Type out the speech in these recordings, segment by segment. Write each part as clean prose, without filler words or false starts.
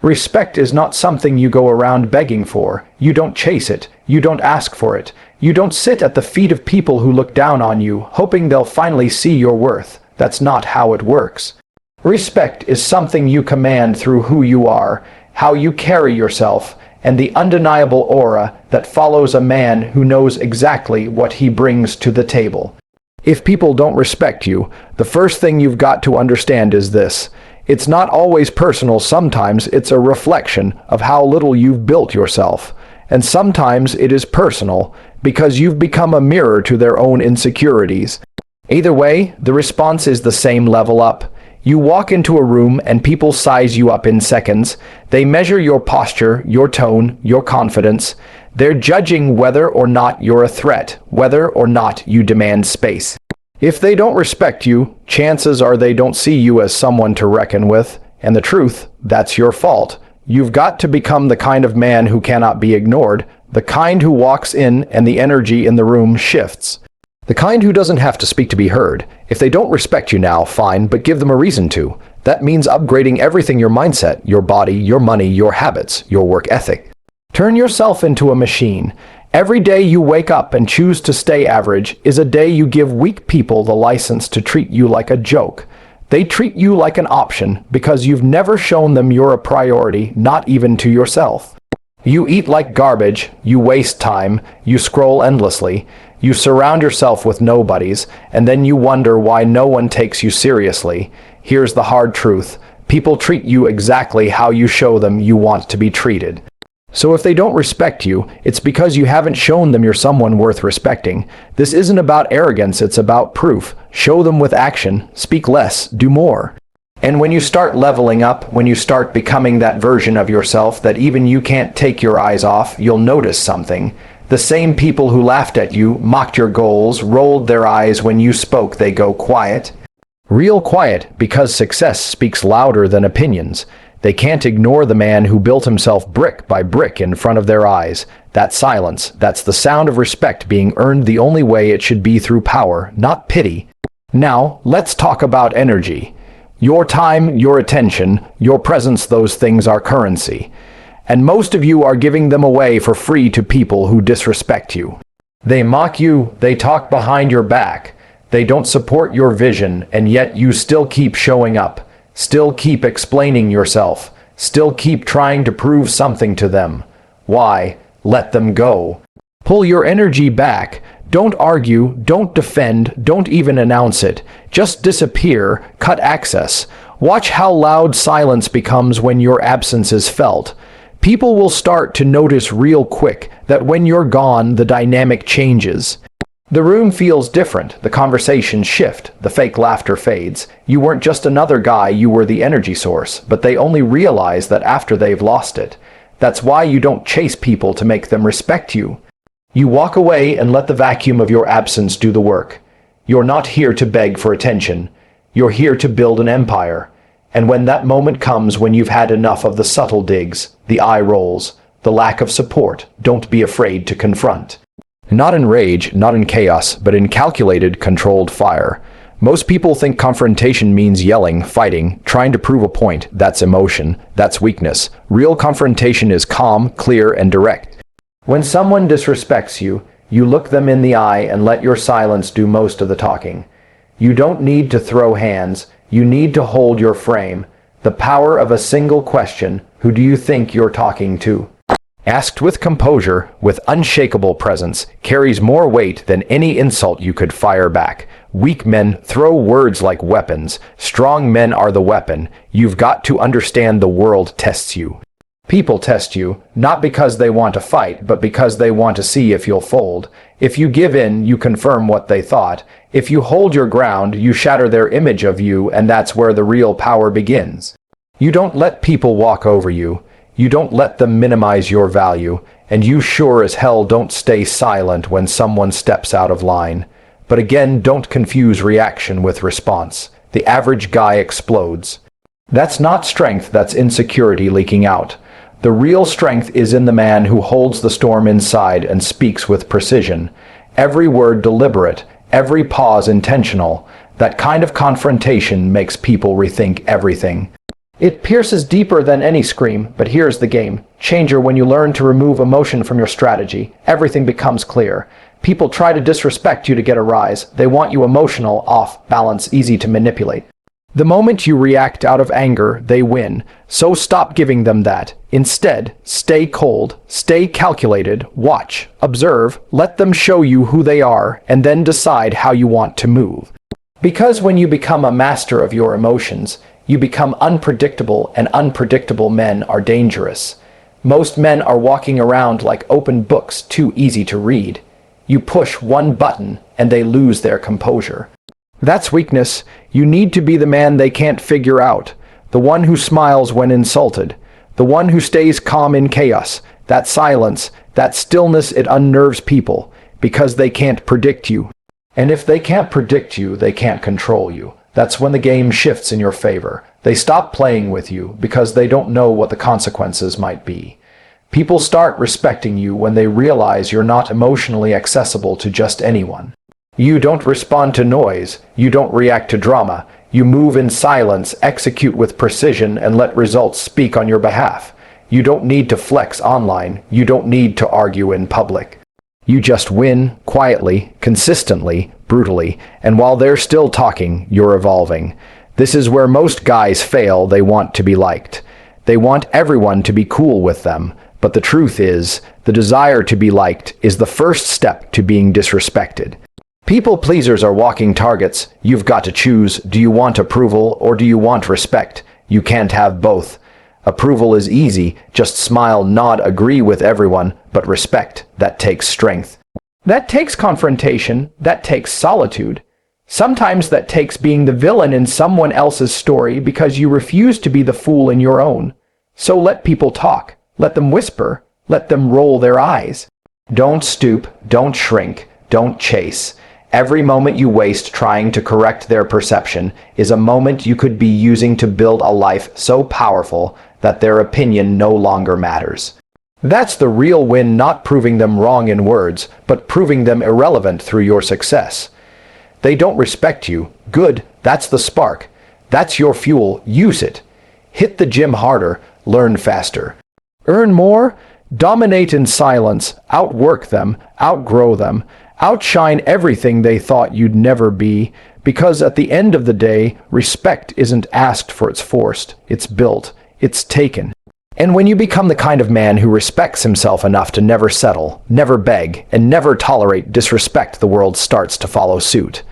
Respect is not something you go around begging for. You don't chase it. You don't ask for it. You don't sit at the feet of people who look down on you, hoping they'll finally see your worth. That's not how it works. Respect is something you command through who you are, how you carry yourself, and the undeniable aura that follows a man who knows exactly what he brings to the table. If people don't respect you, the first thing you've got to understand is this. It's not always personal. Sometimes it's a reflection of how little you've built yourself. And sometimes it is personal because you've become a mirror to their own insecurities. Either way, the response is the same. Level up. You walk into a room and people size you up in seconds. They measure your posture, your tone, your confidence. They're judging whether or not you're a threat, whether or not you demand space. If they don't respect you, chances are they don't see you as someone to reckon with. And the truth, that's your fault. You've got to become the kind of man who cannot be ignored, the kind who walks in and the energy in the room shifts. The kind who doesn't have to speak to be heard. If they don't respect you now, fine, but give them a reason to. That means upgrading everything: your mindset, your body, your money, your habits, your work ethic. Turn yourself into a machine. Every day you wake up and choose to stay average is a day you give weak people the license to treat you like a joke. They treat you like an option because you've never shown them you're a priority, not even to yourself. You eat like garbage, you waste time, you scroll endlessly, you surround yourself with nobodies, and then you wonder why no one takes you seriously. Here's the hard truth. People treat you exactly how you show them you want to be treated. So if they don't respect you, it's because you haven't shown them you're someone worth respecting. This isn't about arrogance, it's about proof. Show them with action. Speak less, do more. And when you start leveling up, when you start becoming that version of yourself that even you can't take your eyes off, you'll notice something. The same people who laughed at you, mocked your goals, rolled their eyes when you spoke, they go quiet. Real quiet, because success speaks louder than opinions. They can't ignore the man who built himself brick by brick in front of their eyes. That silence, that's the sound of respect being earned the only way it should be, through power, not pity. Now, let's talk about energy. Your time, your attention, your presence, those things are currency. And most of you are giving them away for free to people who disrespect you. They mock you, they talk behind your back, they don't support your vision, and yet you still keep showing up. Still keep explaining yourself. Still keep trying to prove something to them. Why? Let them go. Pull your energy back. Don't argue, don't defend, don't even announce it. Just disappear, cut access. Watch how loud silence becomes when your absence is felt. People will start to notice real quick that when you're gone, the dynamic changes. The room feels different, the conversations shift, the fake laughter fades. You weren't just another guy, you were the energy source, but they only realize that after they've lost it. That's why you don't chase people to make them respect you. You walk away and let the vacuum of your absence do the work. You're not here to beg for attention. You're here to build an empire. And when that moment comes, when you've had enough of the subtle digs, the eye rolls, the lack of support, don't be afraid to confront. Not in rage, not in chaos, but in calculated, controlled fire. Most people think confrontation means yelling, fighting, trying to prove a point. That's emotion. That's weakness. Real confrontation is calm, clear, and direct. When someone disrespects you, you look them in the eye and let your silence do most of the talking. You don't need to throw hands. You need to hold your frame. The power of a single question: who do you think you're talking to? Asked with composure, with unshakable presence, carries more weight than any insult you could fire back. Weak men throw words like weapons. Strong men are the weapon. You've got to understand the world tests you. People test you, not because they want to fight, but because they want to see if you'll fold. If you give in, you confirm what they thought. If you hold your ground, you shatter their image of you, and that's where the real power begins. You don't let people walk over you. You don't let them minimize your value, and you sure as hell don't stay silent when someone steps out of line. But again, don't confuse reaction with response. The average guy explodes. That's not strength, that's insecurity leaking out. The real strength is in the man who holds the storm inside and speaks with precision. Every word deliberate, every pause intentional. That kind of confrontation makes people rethink everything. It pierces deeper than any scream, but here's the game changer. When you learn to remove emotion from your strategy, everything becomes clear. People try to disrespect you to get a rise. They want you emotional, off balance, easy to manipulate. The moment you react out of anger, they win. So stop giving them that. Instead, stay cold, stay calculated, watch, observe, let them show you who they are, and then decide how you want to move. Because when you become a master of your emotions, you become unpredictable, and unpredictable men are dangerous. Most men are walking around like open books, too easy to read. You push one button, and they lose their composure. That's weakness. You need to be the man they can't figure out, the one who smiles when insulted, the one who stays calm in chaos. That silence, that stillness, it unnerves people, because they can't predict you. And if they can't predict you, they can't control you. That's when the game shifts in your favor. They stop playing with you because they don't know what the consequences might be. People start respecting you when they realize you're not emotionally accessible to just anyone. You don't respond to noise. You don't react to drama. You move in silence, execute with precision, and let results speak on your behalf. You don't need to flex online. You don't need to argue in public. You just win, quietly, consistently, brutally, and while they're still talking, you're evolving. This is where most guys fail. They want to be liked. They want everyone to be cool with them. But the truth is, the desire to be liked is the first step to being disrespected. People pleasers are walking targets. You've got to choose. Do you want approval or do you want respect? You can't have both. Approval is easy. Just smile, nod, agree with everyone. But respect, that takes strength. That takes confrontation. That takes solitude. Sometimes that takes being the villain in someone else's story because you refuse to be the fool in your own. So let people talk. Let them whisper. Let them roll their eyes. Don't stoop. Don't shrink. Don't chase. Every moment you waste trying to correct their perception is a moment you could be using to build a life so powerful that their opinion no longer matters. That's the real win, not proving them wrong in words, but proving them irrelevant through your success. They don't respect you. Good, that's the spark. That's your fuel. Use it. Hit the gym harder. Learn faster. Earn more. Dominate in silence. Outwork them. Outgrow them. Outshine everything they thought you'd never be, because at the end of the day, respect isn't asked for, it's forced, it's built, it's taken. And when you become the kind of man who respects himself enough to never settle, never beg, and never tolerate disrespect, the world starts to follow suit.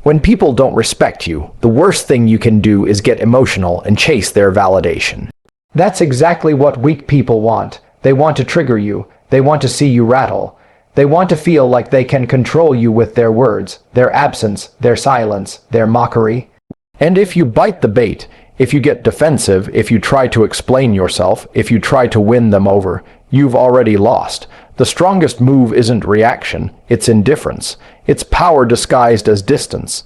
When people don't respect you, the worst thing you can do is get emotional and chase their validation. That's exactly what weak people want. They want to trigger you. They want to see you rattle. They want to feel like they can control you with their words, their absence, their silence, their mockery. And if you bite the bait, if you get defensive, if you try to explain yourself, if you try to win them over, you've already lost. The strongest move isn't reaction, it's indifference. It's power disguised as distance.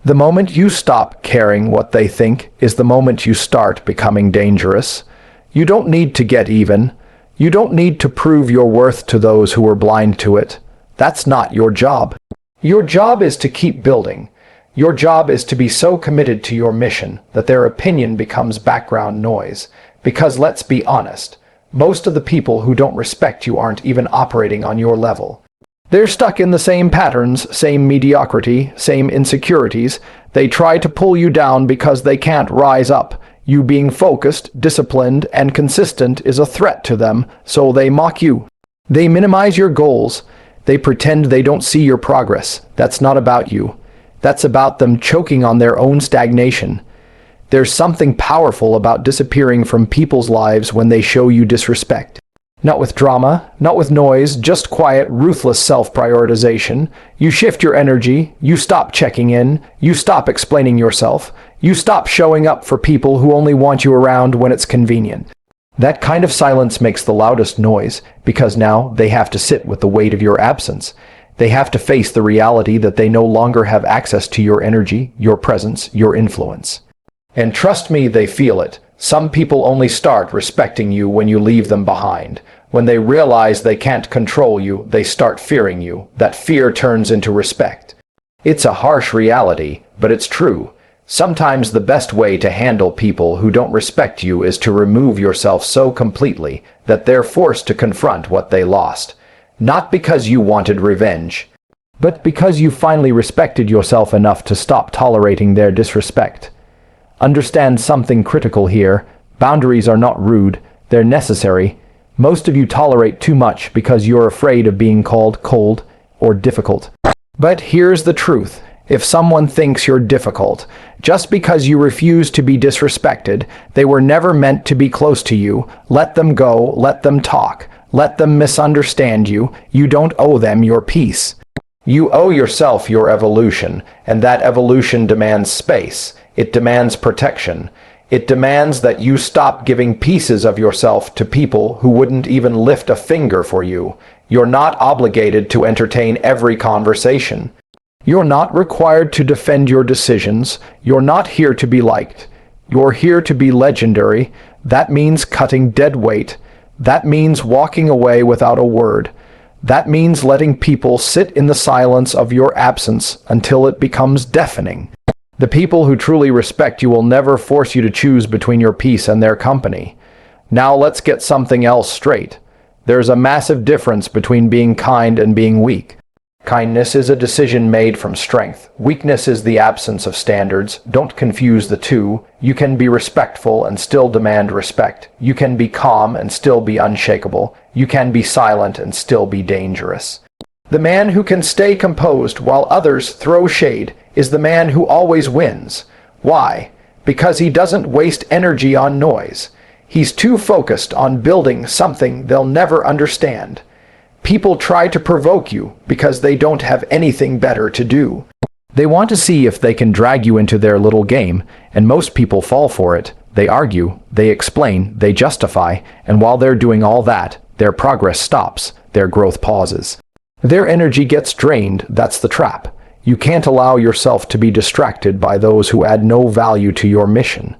The moment you stop caring what they think is the moment you start becoming dangerous. You don't need to get even. You don't need to prove your worth to those who are blind to it. That's not your job. Your job is to keep building. Your job is to be so committed to your mission that their opinion becomes background noise. Because let's be honest, most of the people who don't respect you aren't even operating on your level. They're stuck in the same patterns, same mediocrity, same insecurities. They try to pull you down because they can't rise up. You being focused, disciplined, and consistent is a threat to them, so they mock you. They minimize your goals. They pretend they don't see your progress. That's not about you. That's about them choking on their own stagnation. There's something powerful about disappearing from people's lives when they show you disrespect. Not with drama, not with noise, just quiet, ruthless self-prioritization. You shift your energy, you stop checking in, you stop explaining yourself, you stop showing up for people who only want you around when it's convenient. That kind of silence makes the loudest noise, because now they have to sit with the weight of your absence. They have to face the reality that they no longer have access to your energy, your presence, your influence. And trust me, they feel it. Some people only start respecting you when you leave them behind. When they realize they can't control you, they start fearing you. That fear turns into respect. It's a harsh reality, but it's true. Sometimes the best way to handle people who don't respect you is to remove yourself so completely that they're forced to confront what they lost. Not because you wanted revenge, but because you finally respected yourself enough to stop tolerating their disrespect. Understand something critical here. Boundaries are not rude, they're necessary. Most of you tolerate too much because you're afraid of being called cold or difficult. But here's the truth. If someone thinks you're difficult, just because you refuse to be disrespected, they were never meant to be close to you. Let them go, let them talk, let them misunderstand you. You don't owe them your peace. You owe yourself your evolution, and that evolution demands space. It demands protection. It demands that you stop giving pieces of yourself to people who wouldn't even lift a finger for you. You're not obligated to entertain every conversation. You're not required to defend your decisions. You're not here to be liked. You're here to be legendary. That means cutting dead weight. That means walking away without a word. That means letting people sit in the silence of your absence until it becomes deafening. The people who truly respect you will never force you to choose between your peace and their company. Now let's get something else straight. There's a massive difference between being kind and being weak. Kindness is a decision made from strength. Weakness is the absence of standards. Don't confuse the two. You can be respectful and still demand respect. You can be calm and still be unshakable. You can be silent and still be dangerous. The man who can stay composed while others throw shade is the man who always wins. Why? Because he doesn't waste energy on noise. He's too focused on building something they'll never understand. People try to provoke you because they don't have anything better to do. They want to see if they can drag you into their little game, and most people fall for it. They argue, they explain, they justify, and while they're doing all that, their progress stops, their growth pauses. Their energy gets drained, that's the trap. You can't allow yourself to be distracted by those who add no value to your mission.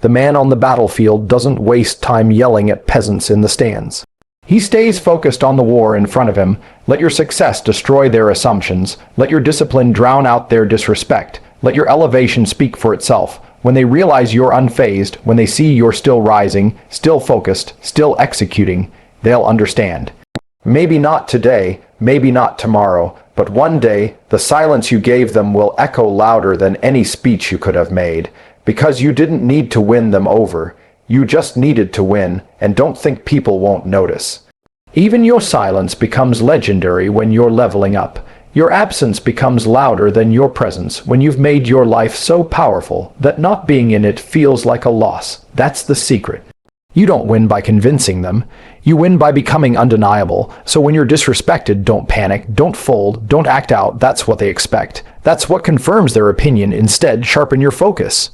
The man on the battlefield doesn't waste time yelling at peasants in the stands. He stays focused on the war in front of him. Let your success destroy their assumptions. Let your discipline drown out their disrespect. Let your elevation speak for itself. When they realize you're unfazed, when they see you're still rising, still focused, still executing, they'll understand. Maybe not today, maybe not tomorrow, but one day, the silence you gave them will echo louder than any speech you could have made, because you didn't need to win them over. You just needed to win, and don't think people won't notice. Even your silence becomes legendary when you're leveling up. Your absence becomes louder than your presence when you've made your life so powerful that not being in it feels like a loss. That's the secret. You don't win by convincing them. You win by becoming undeniable. So when you're disrespected, don't panic, don't fold, don't act out. That's what they expect. That's what confirms their opinion. Instead, sharpen your focus.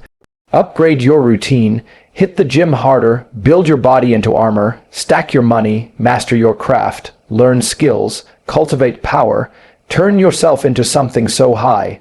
Upgrade your routine. Hit the gym harder, build your body into armor, stack your money, master your craft, learn skills, cultivate power, turn yourself into something so high,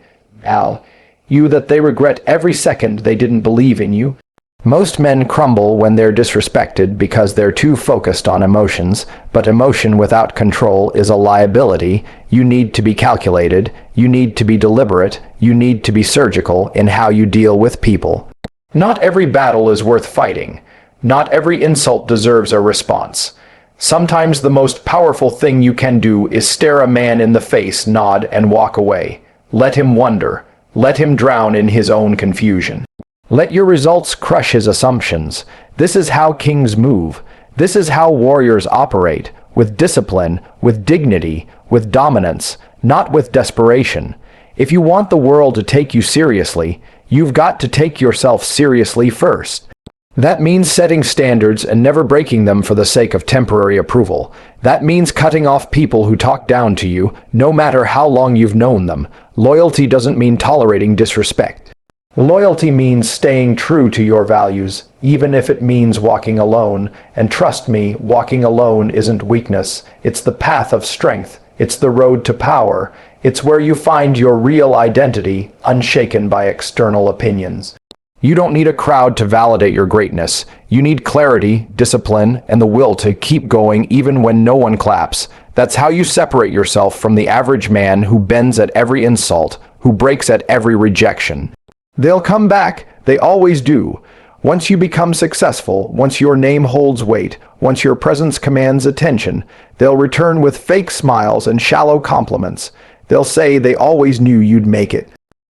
you that they regret every second they didn't believe in you. Most men crumble when they're disrespected because they're too focused on emotions, but emotion without control is a liability. You need to be calculated, you need to be deliberate, you need to be surgical in how you deal with people. Not every battle is worth fighting. Not every insult deserves a response. Sometimes the most powerful thing you can do is stare a man in the face, nod, and walk away. Let him wonder. Let him drown in his own confusion. Let your results crush his assumptions. This is how kings move. This is how warriors operate, with discipline, with dignity, with dominance, not with desperation. If you want the world to take you seriously, you've got to take yourself seriously first. That means setting standards and never breaking them for the sake of temporary approval. That means cutting off people who talk down to you, no matter how long you've known them. Loyalty doesn't mean tolerating disrespect. Loyalty means staying true to your values, even if it means walking alone. And trust me, walking alone isn't weakness. It's the path of strength. It's the road to power. It's where you find your real identity, unshaken by external opinions. You don't need a crowd to validate your greatness. You need clarity, discipline, and the will to keep going even when no one claps. That's how you separate yourself from the average man who bends at every insult, who breaks at every rejection. They'll come back, they always do. Once you become successful, once your name holds weight, once your presence commands attention, they'll return with fake smiles and shallow compliments. They'll say they always knew you'd make it.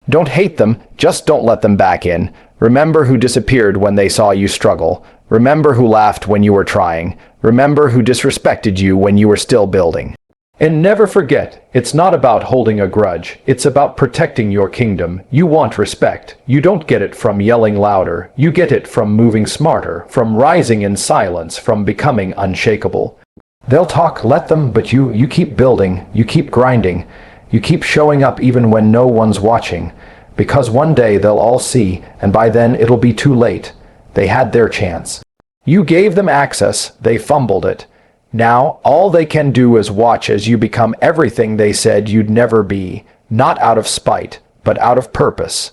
Don't hate them, just don't let them back in. Remember who disappeared when they saw you struggle. Remember who laughed when you were trying. Remember who disrespected you when you were still building. And never forget, it's not about holding a grudge. It's about protecting your kingdom. You want respect. You don't get it from yelling louder. You get it from moving smarter, from rising in silence, from becoming unshakable. They'll talk, let them, but you keep building. You keep grinding. You keep showing up even when no one's watching. Because one day they'll all see, and by then it'll be too late. They had their chance. You gave them access, they fumbled it. Now, all they can do is watch as you become everything they said you'd never be, not out of spite, but out of purpose.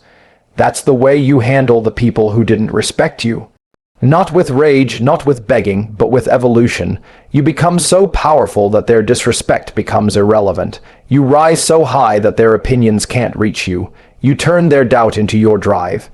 That's the way you handle the people who didn't respect you. Not with rage, not with begging, but with evolution. You become so powerful that their disrespect becomes irrelevant. You rise so high that their opinions can't reach you. You turn their doubt into your drive.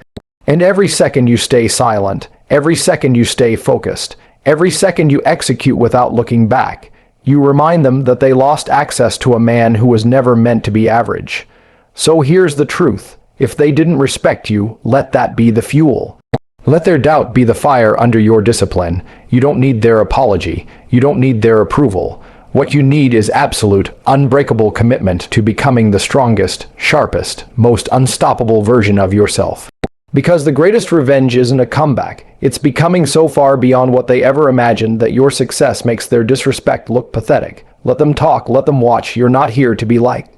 And every second you stay silent, every second you stay focused, every second you execute without looking back, you remind them that they lost access to a man who was never meant to be average. So here's the truth. If they didn't respect you, let that be the fuel. Let their doubt be the fire under your discipline. You don't need their apology. You don't need their approval. What you need is absolute, unbreakable commitment to becoming the strongest, sharpest, most unstoppable version of yourself. Because the greatest revenge isn't a comeback. It's becoming so far beyond what they ever imagined that your success makes their disrespect look pathetic. Let them talk, let them watch. You're not here to be liked.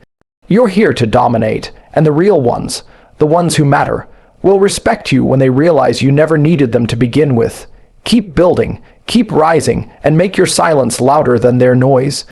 You're here to dominate, and the real ones, the ones who matter, will respect you when they realize you never needed them to begin with. Keep building, keep rising, and make your silence louder than their noise.